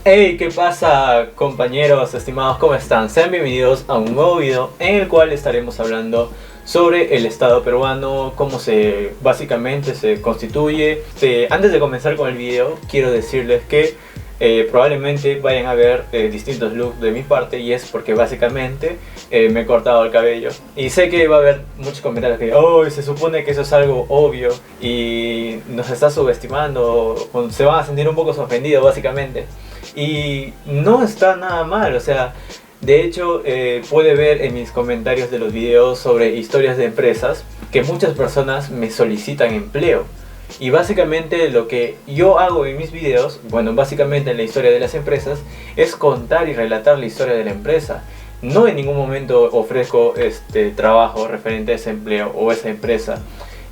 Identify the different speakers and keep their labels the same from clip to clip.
Speaker 1: Hey, ¿qué pasa, compañeros estimados? ¿Cómo están? Sean bienvenidos a un nuevo video en el cual estaremos hablando sobre el Estado peruano, cómo básicamente se constituye. Antes de comenzar con el video, quiero decirles que probablemente vayan a ver distintos looks de mi parte, y es porque básicamente me he cortado el cabello. Y sé que va a haber muchos comentarios que oh, se supone que eso es algo obvio y nos está subestimando, o se van a sentir un poco ofendidos básicamente. Y no está nada mal, o sea, de hecho puede ver en mis comentarios de los videos sobre historias de empresas que muchas personas me solicitan empleo. Y básicamente lo que yo hago en mis videos, bueno, básicamente en la historia de las empresas, es contar y relatar la historia de la empresa. No en ningún momento ofrezco trabajo referente a ese empleo o esa empresa.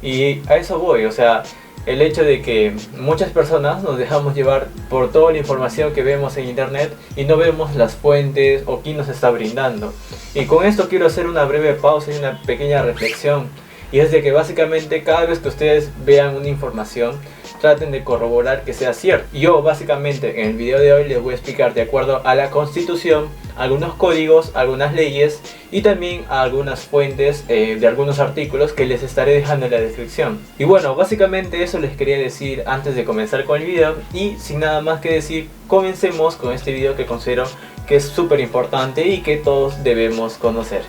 Speaker 1: Y a eso voy, o sea, el hecho de que muchas personas nos dejamos llevar por toda la información que vemos en internet y no vemos las fuentes o quién nos está brindando. Y con esto quiero hacer una breve pausa y una pequeña reflexión. Y es de que básicamente cada vez que ustedes vean una información, traten de corroborar que sea cierto. Yo básicamente en el video de hoy les voy a explicar, de acuerdo a la Constitución, algunos códigos, algunas leyes y también algunas fuentes de algunos artículos que les estaré dejando en la descripción. Y bueno, básicamente eso les quería decir antes de comenzar con el video. Y sin nada más que decir, comencemos con este video que considero que es súper importante y que todos debemos conocer.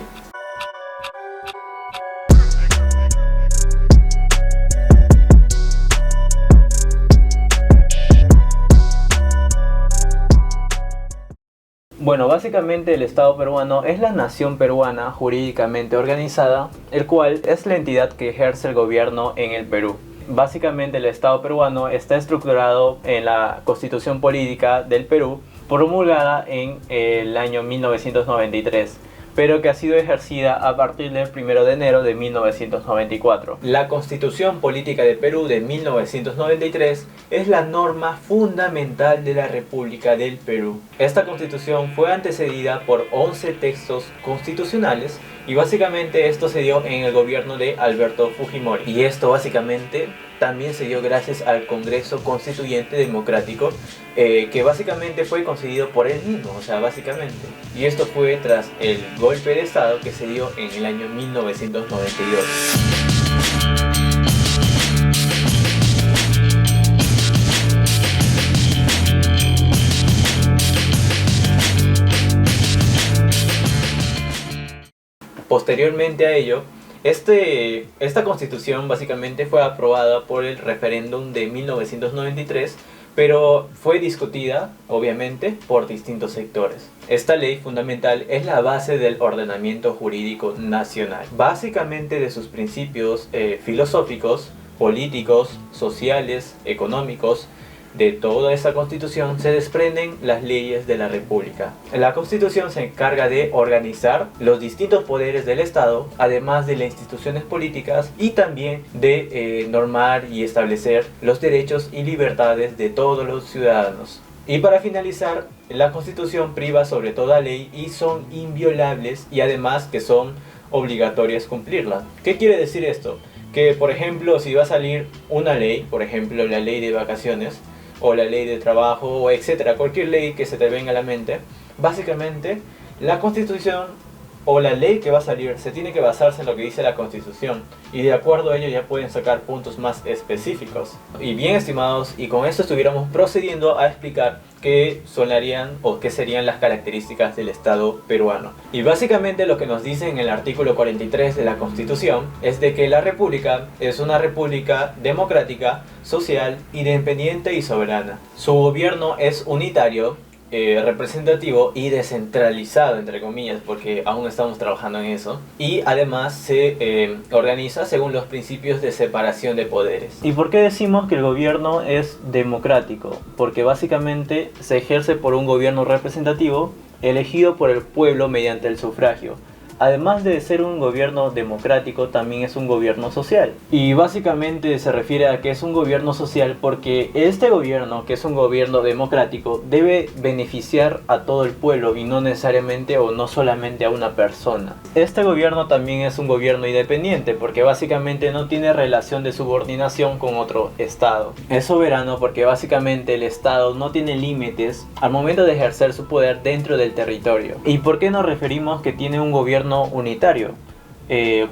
Speaker 1: Bueno, básicamente el Estado peruano es la nación peruana jurídicamente organizada, el cual es la entidad que ejerce el gobierno en el Perú. Básicamente el Estado peruano está estructurado en la Constitución Política del Perú, promulgada en el año 1993. Pero que ha sido ejercida a partir del 1 de enero de 1994. La Constitución Política de Perú de 1993 es la norma fundamental de la República del Perú. Esta constitución fue antecedida por 11 textos constitucionales y básicamente esto se dio en el gobierno de Alberto Fujimori. Y esto básicamente también se dio gracias al Congreso Constituyente Democrático, que básicamente fue concedido por él mismo, o sea, básicamente. Y esto fue tras el golpe de Estado que se dio en el año 1992. Posteriormente a ello, esta constitución básicamente fue aprobada por el referéndum de 1993, pero fue discutida, obviamente, por distintos sectores. Esta ley fundamental es la base del ordenamiento jurídico nacional. Básicamente de sus principios filosóficos, políticos, sociales, económicos, de toda esta constitución se desprenden las leyes de la República. La constitución se encarga de organizar los distintos poderes del Estado, además de las instituciones políticas, y también de normar y establecer los derechos y libertades de todos los ciudadanos. Y para finalizar, la constitución priva sobre toda ley y son inviolables, y además que son obligatorias cumplirla. ¿Qué quiere decir esto? Que por ejemplo, si va a salir una ley, por ejemplo la ley de vacaciones, o la ley de trabajo, o etcétera, cualquier ley que se te venga a la mente, básicamente la constitución o la ley que va a salir se tiene que basarse en lo que dice la constitución, y de acuerdo a ello ya pueden sacar puntos más específicos. Y bien, estimados, y con esto estuviéramos procediendo a explicar qué sonarían o qué serían las características del Estado peruano. Y básicamente lo que nos dice en el artículo 43 de la Constitución es de que la República es una república democrática, social, independiente y soberana. Su gobierno es unitario, representativo y descentralizado, entre comillas, porque aún estamos trabajando en eso, y además se organiza según los principios de separación de poderes. ¿Y por qué decimos que el gobierno es democrático? Porque básicamente se ejerce por un gobierno representativo elegido por el pueblo mediante el sufragio. además de ser un gobierno democrático, también es un gobierno social. Y básicamente se refiere a que es un gobierno social porque este gobierno, que es un gobierno democrático, debe beneficiar a todo el pueblo y no necesariamente o no solamente a una persona. Este gobierno también es un gobierno independiente porque básicamente no tiene relación de subordinación con otro estado. Es soberano porque básicamente el estado no tiene límites al momento de ejercer su poder dentro del territorio. ¿Y por qué nos referimos que tiene un gobierno unitario?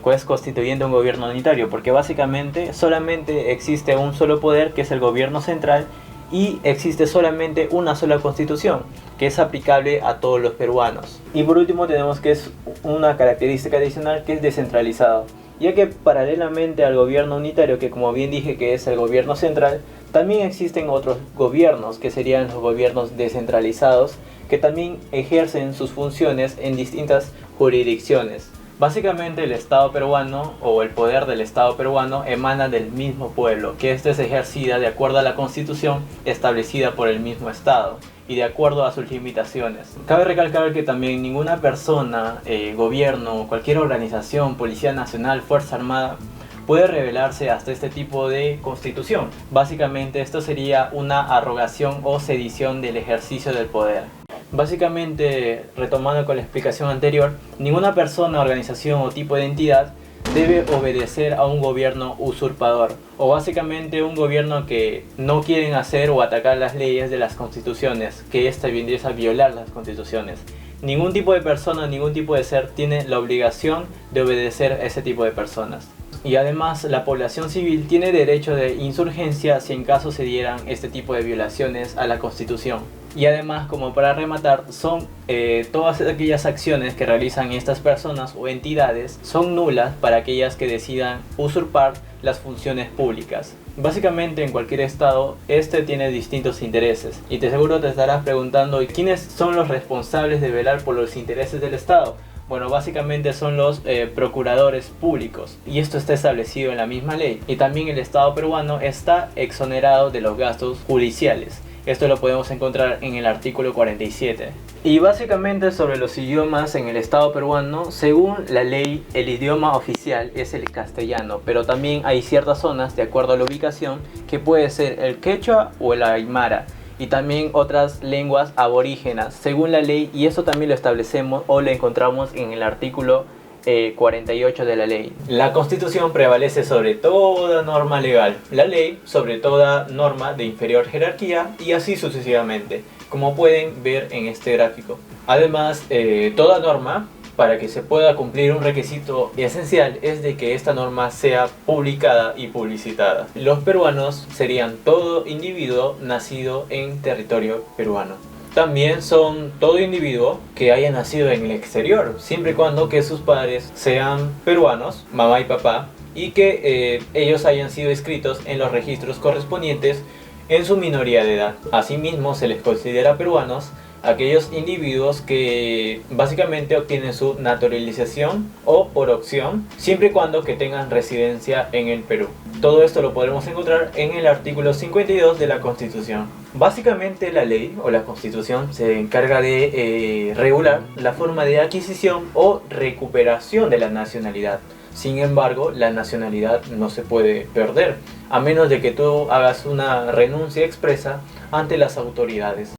Speaker 1: Pues constituyendo un gobierno unitario, porque básicamente solamente existe un solo poder, que es el gobierno central, y existe solamente una sola constitución que es aplicable a todos los peruanos. Y por último tenemos que es una característica adicional, que es descentralizado, ya que paralelamente al gobierno unitario, que como bien dije que es el gobierno central, también existen otros gobiernos que serían los gobiernos descentralizados, que también ejercen sus funciones en distintas jurisdicciones. Básicamente el Estado peruano o el poder del Estado peruano emana del mismo pueblo, que éste es ejercida de acuerdo a la Constitución establecida por el mismo Estado y de acuerdo a sus limitaciones. Cabe recalcar que también ninguna persona, gobierno, cualquier organización, Policía Nacional, Fuerza Armada, puede rebelarse hasta este tipo de constitución. Básicamente esto sería una arrogación o sedición del ejercicio del poder. Básicamente, retomando con la explicación anterior, ninguna persona, organización o tipo de entidad debe obedecer a un gobierno usurpador, o básicamente un gobierno que no quieren hacer o atacar las leyes de las constituciones, que ésta vendría a violar las constituciones. Ningún tipo de persona, ningún tipo de ser tiene la obligación de obedecer a ese tipo de personas. Y además la población civil tiene derecho de insurgencia si en caso se dieran este tipo de violaciones a la Constitución. Y además, como para rematar, son todas aquellas acciones que realizan estas personas o entidades son nulas para aquellas que decidan usurpar las funciones públicas. Básicamente en cualquier estado este tiene distintos intereses y te seguro te estarás preguntando ¿quiénes son los responsables de velar por los intereses del estado? Bueno, básicamente son los procuradores públicos y esto está establecido en la misma ley. Y también el Estado peruano está exonerado de los gastos judiciales. Esto lo podemos encontrar en el artículo 47. Y básicamente sobre los idiomas en el Estado peruano, según la ley, el idioma oficial es el castellano, pero también hay ciertas zonas, de acuerdo a la ubicación, que puede ser el quechua o el aymara, y también otras lenguas aborígenas, según la ley, y eso también lo establecemos o lo encontramos en el artículo 48 de la ley. La Constitución prevalece sobre toda norma legal, la ley sobre toda norma de inferior jerarquía y así sucesivamente, como pueden ver en este gráfico. Además, toda norma, para que se pueda cumplir un requisito esencial, es de que esta norma sea publicada y publicitada. Los peruanos serían todo individuo nacido en territorio peruano. También son todo individuo que haya nacido en el exterior, siempre y cuando que sus padres sean peruanos, mamá y papá, y que ellos hayan sido inscritos en los registros correspondientes en su minoría de edad. Asimismo, se les considera peruanos aquellos individuos que básicamente obtienen su naturalización o por opción, siempre y cuando que tengan residencia en el Perú. Todo esto lo podremos encontrar en el artículo 52 de la Constitución. Básicamente la ley o la Constitución se encarga de regular la forma de adquisición o recuperación de la nacionalidad. Sin embargo, la nacionalidad no se puede perder, a menos de que tú hagas una renuncia expresa ante las autoridades.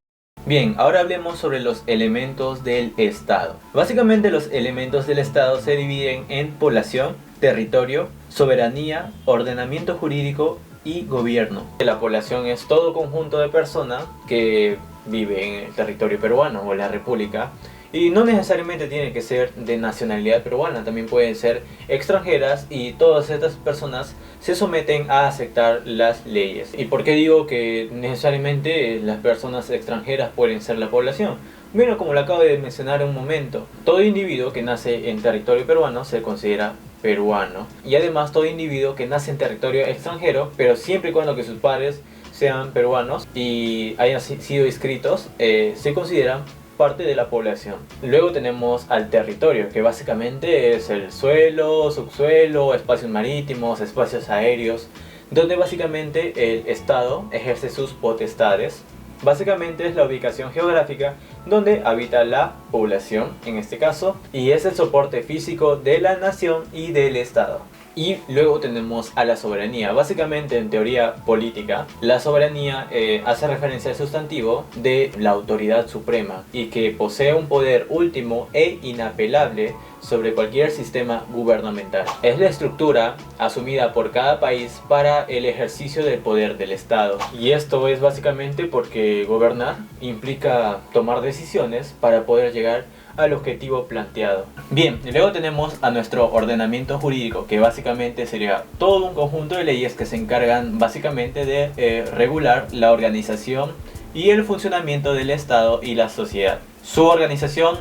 Speaker 1: Bien, ahora hablemos sobre los elementos del Estado. Básicamente los elementos del Estado se dividen en población, territorio, soberanía, ordenamiento jurídico y gobierno. La población es todo conjunto de personas que vive en el territorio peruano o la república. Y no necesariamente tiene que ser de nacionalidad peruana, también pueden ser extranjeras y todas estas personas se someten a aceptar las leyes. ¿Y por qué digo que necesariamente las personas extranjeras pueden ser la población? Bueno, como lo acabo de mencionar un momento, todo individuo que nace en territorio peruano se considera peruano. Y además todo individuo que nace en territorio extranjero, pero siempre y cuando que sus padres sean peruanos y hayan sido inscritos, se consideran parte de la población. Luego tenemos al territorio, que básicamente es el suelo, subsuelo, espacios marítimos, espacios aéreos, donde básicamente el Estado ejerce sus potestades. básicamente es la ubicación geográfica donde habita la población, en este caso, y es el soporte físico de la nación y del Estado. Y luego tenemos a la soberanía. Básicamente, en teoría política, la soberanía hace referencia al sustantivo de la autoridad suprema y que posee un poder último e inapelable sobre cualquier sistema gubernamental. Es la estructura asumida por cada país para el ejercicio del poder del Estado. Y esto es básicamente porque gobernar implica tomar decisiones para poder llegar al objetivo planteado. Bien, y luego tenemos a nuestro ordenamiento jurídico, que básicamente sería todo un conjunto de leyes que se encargan básicamente de regular la organización y el funcionamiento del Estado y la sociedad. Su organización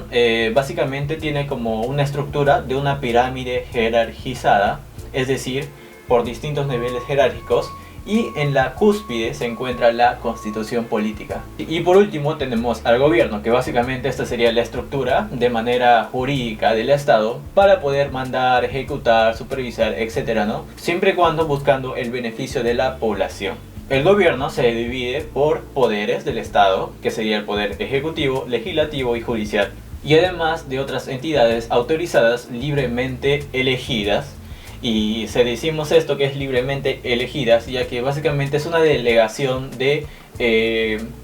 Speaker 1: básicamente tiene como una estructura de una pirámide jerarquizada, es decir, por distintos niveles jerárquicos, y en la cúspide se encuentra la constitución política. Y por último tenemos al gobierno, que básicamente esta sería la estructura de manera jurídica del Estado para poder mandar, ejecutar, supervisar, etcétera, ¿no? Siempre y cuando buscando el beneficio de la población. El gobierno se divide por poderes del Estado, que sería el poder ejecutivo, legislativo y judicial, y además de otras entidades autorizadas libremente elegidas. Y se decimos esto que es libremente elegidas, ya que básicamente es una delegación de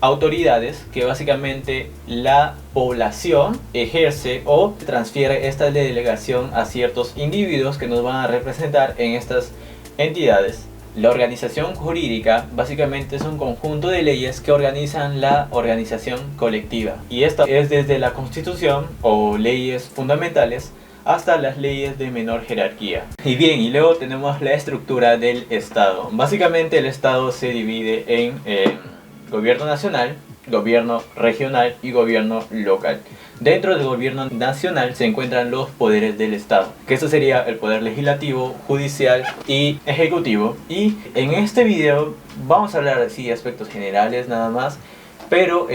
Speaker 1: autoridades que básicamente la población ejerce o transfiere esta delegación a ciertos individuos que nos van a representar en estas entidades. La organización jurídica básicamente es un conjunto de leyes que organizan la organización colectiva, y esta es desde la Constitución o leyes fundamentales hasta las leyes de menor jerarquía. Y bien, y luego tenemos la estructura del Estado. Básicamente el Estado se divide en gobierno nacional, gobierno regional y gobierno local. Dentro del gobierno nacional se encuentran los poderes del Estado, que eso sería el poder legislativo, judicial y ejecutivo. Y en este video vamos a hablar así de aspectos generales nada más, pero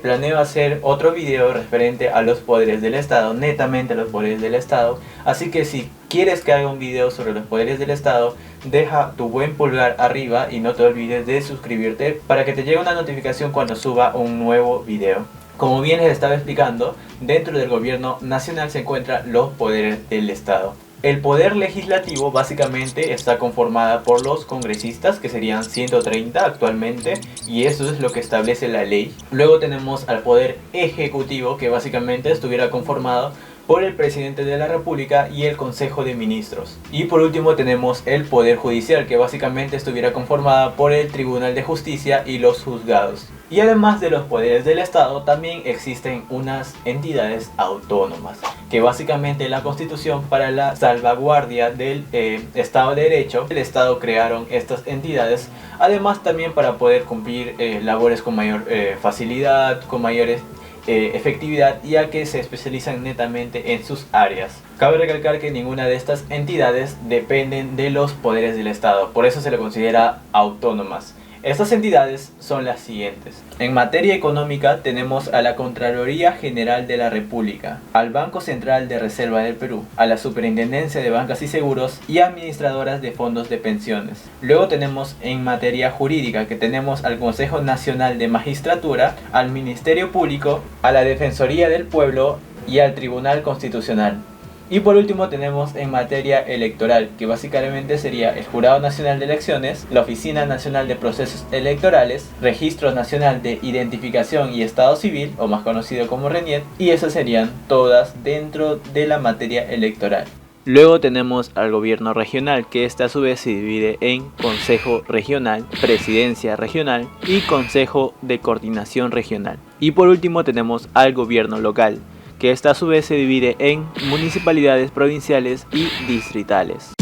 Speaker 1: planeo hacer otro video referente a los poderes del Estado, netamente a los poderes del Estado. Así que si quieres que haga un video sobre los poderes del Estado, deja tu buen pulgar arriba y no te olvides de suscribirte para que te llegue una notificación cuando suba un nuevo video. Como bien les estaba explicando, dentro del gobierno nacional se encuentran los poderes del Estado. El poder legislativo básicamente está conformada por los congresistas, que serían 130 actualmente, y eso es lo que establece la ley. Luego tenemos al poder ejecutivo, que básicamente estuviera conformado por el presidente de la República y el Consejo de Ministros. Y por último tenemos el poder judicial, que básicamente estuviera conformada por el Tribunal de Justicia y los juzgados. Y además de los poderes del Estado, también existen unas entidades autónomas, que básicamente la Constitución, para la salvaguardia del Estado de Derecho, el Estado crearon estas entidades, además también para poder cumplir labores con mayor facilidad, con mayores efectividad, ya que se especializan netamente en sus áreas. Cabe recalcar que ninguna de estas entidades dependen de los poderes del Estado, por eso se le considera autónomas. Estas entidades son las siguientes. En materia económica tenemos a la Contraloría General de la República, al Banco Central de Reserva del Perú, a la Superintendencia de Bancas y Seguros y administradoras de fondos de pensiones. Luego tenemos en materia jurídica que tenemos al Consejo Nacional de Magistratura, al Ministerio Público, a la Defensoría del Pueblo y al Tribunal Constitucional. Y por último tenemos en materia electoral, que básicamente sería el Jurado Nacional de Elecciones, la Oficina Nacional de Procesos Electorales, Registro Nacional de Identificación y Estado Civil, o más conocido como RENIET, y esas serían todas dentro de la materia electoral. Luego tenemos al gobierno regional, que a su vez se divide en Consejo Regional, Presidencia Regional y Consejo de Coordinación Regional. Y por último tenemos al gobierno local, que a su vez se divide en municipalidades provinciales y distritales.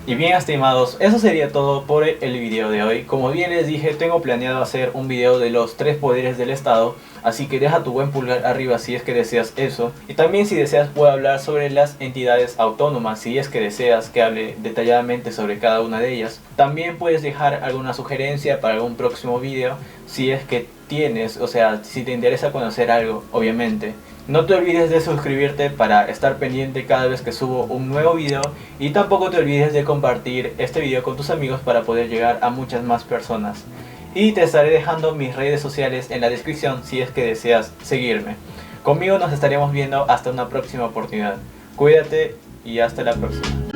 Speaker 1: Y bien, estimados, eso sería todo por el video de hoy. Como bien les dije, tengo planeado hacer un video de los 3 poderes del Estado, así que deja tu buen pulgar arriba si es que deseas eso. Y también, si deseas, puedo hablar sobre las entidades autónomas, si es que deseas que hable detalladamente sobre cada una de ellas. También puedes dejar alguna sugerencia para algún próximo video, si es que tienes, o sea, si te interesa conocer algo, obviamente. No te olvides de suscribirte para estar pendiente cada vez que subo un nuevo video, y tampoco te olvides de compartir este video con tus amigos para poder llegar a muchas más personas. Y te estaré dejando mis redes sociales en la descripción si es que deseas seguirme. Conmigo nos estaremos viendo hasta una próxima oportunidad. Cuídate y hasta la próxima.